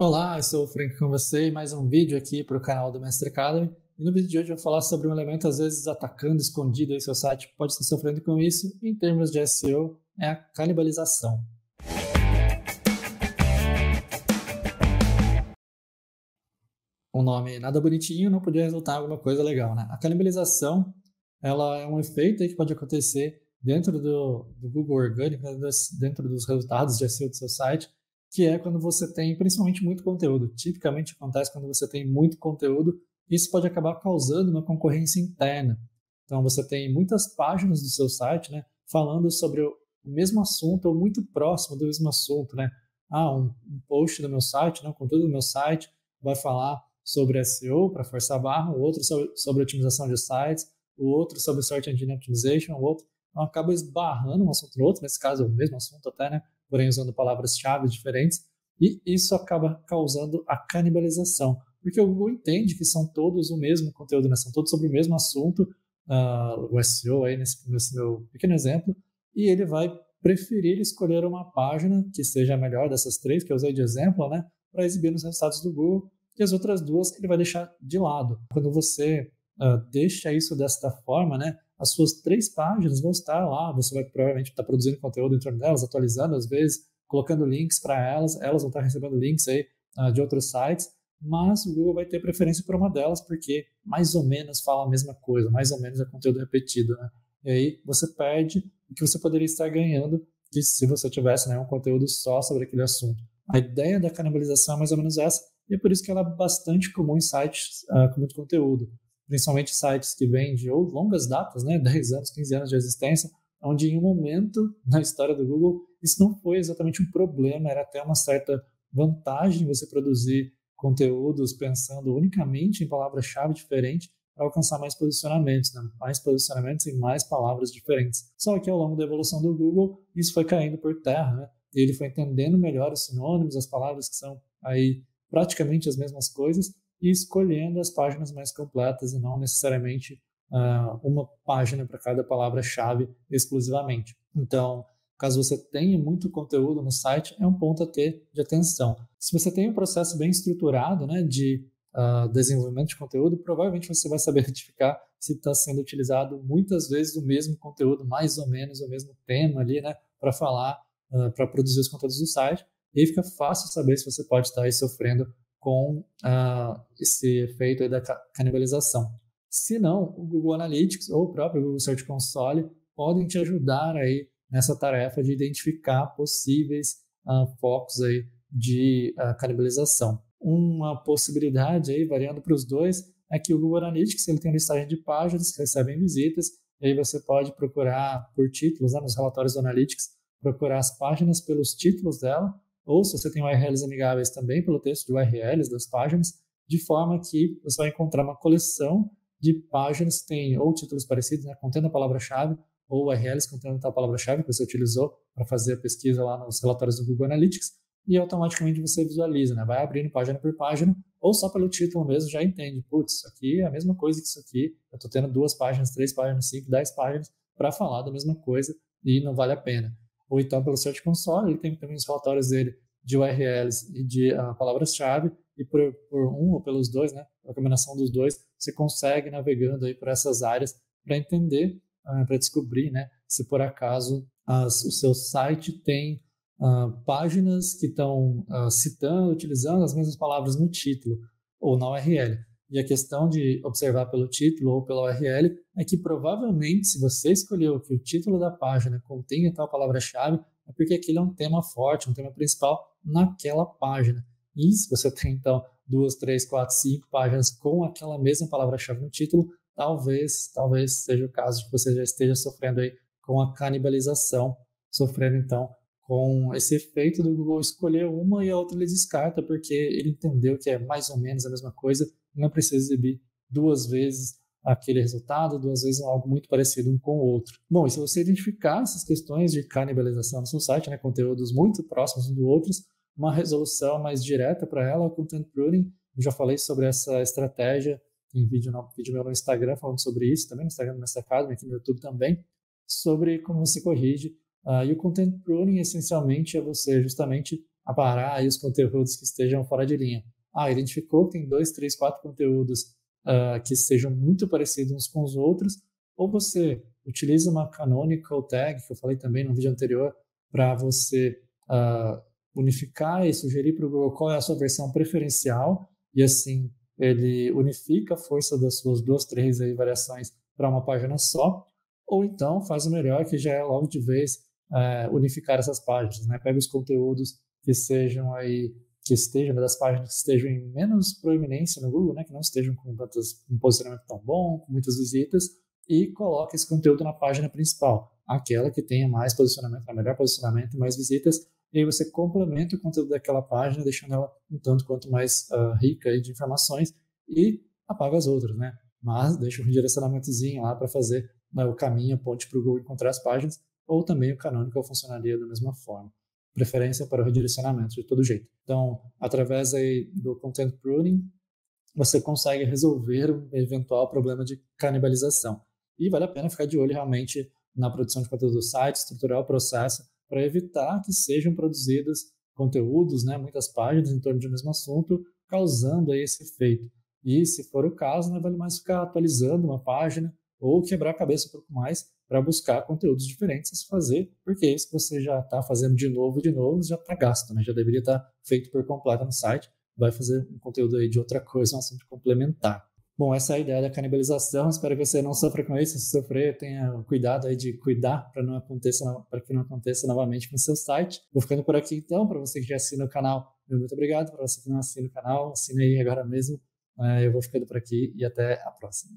Olá, eu sou o Frank com você e mais um vídeo aqui para o canal do Mestre Academy. E no vídeo de hoje eu vou falar sobre um elemento às vezes atacando, escondido em seu site, que pode estar sofrendo com isso. Em termos de SEO, é a canibalização. Um nome nada bonitinho não podia resultar em alguma coisa legal, né? A canibalização, ela é um efeito aí que pode acontecer dentro do Google orgânico, né, dentro dos resultados de SEO do seu site, que é quando você tem principalmente muito conteúdo. Tipicamente acontece quando você tem muito conteúdo, isso pode acabar causando uma concorrência interna. Então você tem muitas páginas do seu site, né, falando sobre o mesmo assunto ou muito próximo do mesmo assunto, né? Um post do meu site, né, um conteúdo do meu site vai falar sobre SEO para forçar a barra, o outro sobre otimização de sites, o outro sobre Search Engine Optimization, o outro. Então acaba esbarrando um assunto no outro, nesse caso é o mesmo assunto até, né? Porém usando palavras-chave diferentes, e isso acaba causando a canibalização, porque o Google entende que são todos o mesmo conteúdo, né? São todos sobre o mesmo assunto, o SEO aí nesse meu pequeno exemplo, e ele vai preferir escolher uma página que seja a melhor dessas três que eu usei de exemplo, né? Para exibir nos resultados do Google, e as outras duas ele vai deixar de lado. Quando você deixa isso desta forma, né, as suas três páginas vão estar lá, você vai provavelmente estar produzindo conteúdo em torno delas, atualizando às vezes, colocando links para elas vão estar recebendo links aí de outros sites, mas o Google vai ter preferência por uma delas porque mais ou menos fala a mesma coisa, mais ou menos é conteúdo repetido, né? E aí você perde o que você poderia estar ganhando se você tivesse, né, um conteúdo só sobre aquele assunto. A ideia da canibalização é mais ou menos essa, e é por isso que ela é bastante comum em sites com muito conteúdo, principalmente sites que vêm de longas datas, né, 10 anos, 15 anos de existência, onde em um momento na história do Google isso não foi exatamente um problema, era até uma certa vantagem você produzir conteúdos pensando unicamente em palavras-chave diferentes para alcançar mais posicionamentos, né? Mais posicionamentos em mais palavras diferentes. Só que ao longo da evolução do Google, isso foi caindo por terra, né? E ele foi entendendo melhor os sinônimos, as palavras que são aí praticamente as mesmas coisas, e escolhendo as páginas mais completas e não necessariamente uma página para cada palavra-chave exclusivamente. Então, caso você tenha muito conteúdo no site, é um ponto a ter de atenção. Se você tem um processo bem estruturado, né, de desenvolvimento de conteúdo, provavelmente você vai saber identificar se está sendo utilizado muitas vezes o mesmo conteúdo, mais ou menos o mesmo tema ali, né, para falar, para produzir os conteúdos do site. E aí fica fácil saber se você pode estar aí sofrendo com esse efeito aí da canibalização. Se não, o Google Analytics ou o próprio Google Search Console podem te ajudar aí nessa tarefa de identificar possíveis focos aí de canibalização. Uma possibilidade aí, variando para os dois, é que o Google Analytics ele tem listagem de páginas que recebem visitas, e aí você pode procurar por títulos, né, nos relatórios do Analytics, procurar as páginas pelos títulos dela, ou se você tem URLs amigáveis também pelo texto de URLs das páginas, de forma que você vai encontrar uma coleção de páginas que têm ou títulos parecidos, né, contendo a palavra-chave, ou URLs contendo a palavra-chave que você utilizou para fazer a pesquisa lá nos relatórios do Google Analytics, e automaticamente você visualiza, né, vai abrindo página por página, ou só pelo título mesmo já entende, putz, isso aqui é a mesma coisa que isso aqui, eu estou tendo 2 páginas, 3 páginas, 5, 10 páginas para falar da mesma coisa e não vale a pena. Ou então pelo Search Console, ele tem também os relatórios dele de URLs e de palavras-chave, e por um ou pelos dois, né, a combinação dos dois, você consegue navegando aí por essas áreas para entender, para descobrir, né, se por acaso o seu site tem páginas que estão citando, utilizando as mesmas palavras no título ou na URL. E a questão de observar pelo título ou pela URL é que provavelmente, se você escolheu que o título da página contenha tal palavra-chave, é porque aquele é um tema forte, um tema principal naquela página. E se você tem, então, 2, 3, 4, 5 páginas com aquela mesma palavra-chave no título, talvez seja o caso de que você já esteja sofrendo aí com a canibalização, sofrendo, então, com esse efeito do Google escolher uma e a outra ele descarta, porque ele entendeu que é mais ou menos a mesma coisa, não precisa exibir 2 vezes aquele resultado, 2 vezes algo muito parecido um com o outro. Bom, e se você identificar essas questões de canibalização no seu site, né, conteúdos muito próximos um do outros, uma resolução mais direta para ela é o Content Pruning. Eu já falei sobre essa estratégia em vídeo meu no Instagram, falando sobre isso, também no Instagram do Mestre Academy, aqui no YouTube também, sobre como você corrige. E o Content Pruning, essencialmente, é você justamente aparar aí os conteúdos que estejam fora de linha. Identificou que tem 2, 3, 4 conteúdos que sejam muito parecidos uns com os outros, ou você utiliza uma canonical tag, que eu falei também no vídeo anterior, para você unificar e sugerir para o Google qual é a sua versão preferencial, e assim ele unifica a força das suas 2, 3 aí, variações para uma página só, ou então faz o melhor, que já é logo de vez unificar essas páginas, né? Pega os conteúdos que sejam aí, que estejam, das páginas que estejam em menos proeminência no Google, né? Que não estejam com um posicionamento tão bom, com muitas visitas, e coloca esse conteúdo na página principal, aquela que tenha mais posicionamento, melhor posicionamento, mais visitas, e aí você complementa o conteúdo daquela página, deixando ela um tanto quanto mais rica aí de informações, e apaga as outras, né? Mas deixa um redirecionamentozinho lá para fazer o caminho, a ponte para o Google encontrar as páginas, ou também o canonical funcionaria da mesma forma. Preferência para o redirecionamento de todo jeito. Então, através aí do content pruning, você consegue resolver um eventual problema de canibalização. E vale a pena ficar de olho realmente na produção de conteúdo do site, estruturar o processo para evitar que sejam produzidos conteúdos, né, muitas páginas em torno de um mesmo assunto, causando aí esse efeito. E se for o caso, não vale mais ficar atualizando uma página ou quebrar a cabeça um pouco mais para buscar conteúdos diferentes a se fazer, porque isso que você já está fazendo de novo já está gasto, né? Já deveria estar feito por completo no site, vai fazer um conteúdo aí de outra coisa, um assunto complementar. Bom, essa é a ideia da canibalização, espero que você não sofra com isso, se sofrer, tenha cuidado aí de cuidar para que não aconteça novamente com o seu site. Vou ficando por aqui então, para você que já assina o canal, muito obrigado, para você que não assina o canal, assina aí agora mesmo. Eu vou ficando por aqui e até a próxima.